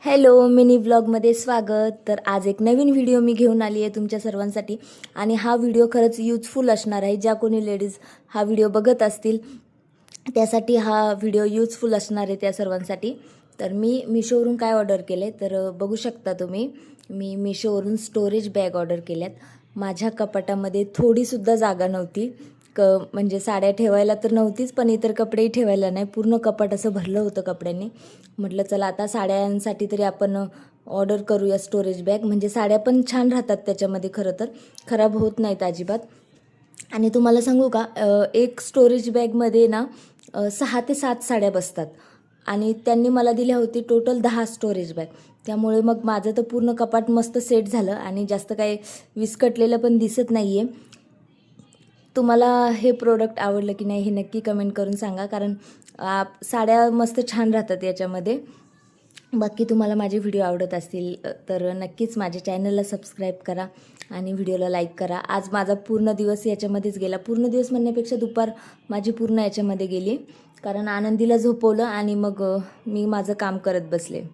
Hello mini व्लॉगमध्ये स्वागत. तर आज एक नवीन व्हिडिओ मी घेऊन आली आहे तुमच्या सर्वांसाठी आणि हा व्हिडिओ खरंच यूजफुल असणार आहे. ज्या कोणी लेडीज हा व्हिडिओ बघत असतील त्यासाठी हा व्हिडिओ यूजफुल असणार आहे त्या सर्वांसाठी. तर मी मिशोवरून काय ऑर्डर केले तर बघू शकता तुम्ही. मी मिशोवरून स्टोरेज बॅग ऑर्डर केल्यात. माझ्या कपाटामध्ये थोडीसुद्धा जागा नव्हती. म्हणजे साड्या ठेवायला तर नव्हतीच, पण इतर कपडेही ठेवायला नाही. पूर्ण कपाट असं भरलं होतं कपड्यांनी. म्हटलं चला आता साड्यांसाठी तरी आपण ऑर्डर करूया स्टोरेज बॅग. म्हणजे साड्या पण छान राहतात त्याच्यामध्ये, खरं तर खराब होत नाहीत अजिबात. आणि तुम्हाला सांगू का, एक स्टोरेज बॅगमध्ये ना 6 ते 7 साड्या बसतात आणि त्यांनी मला दिल्या होती टोटल 10 स्टोरेज बॅग. त्यामुळे मग माझं तर पूर्ण कपाट मस्त सेट झालं आणि जास्त काही विस्कटलेलं पण दिसत नाही आहे. तुम्हाला हे प्रोडक्ट आवडलं की नाही हे नक्की कमेंट करून सांगा, कारण साड्या मस्त छान राहतात याच्यामध्ये. बाकी तुम्हाला माझे व्हिडिओ आवडत असतील तर नक्कीच माझ्या चॅनलला सबस्क्राईब करा आणि व्हिडिओला लाईक करा. आज माझा पूर्ण दिवस याच्यामध्येच गेला. पूर्ण दिवस म्हणण्यापेक्षा दुपार माझी पूर्ण याच्यामध्ये गेली, कारण आनंदीला झोपवलं आणि मग मी माझं काम करत बसले.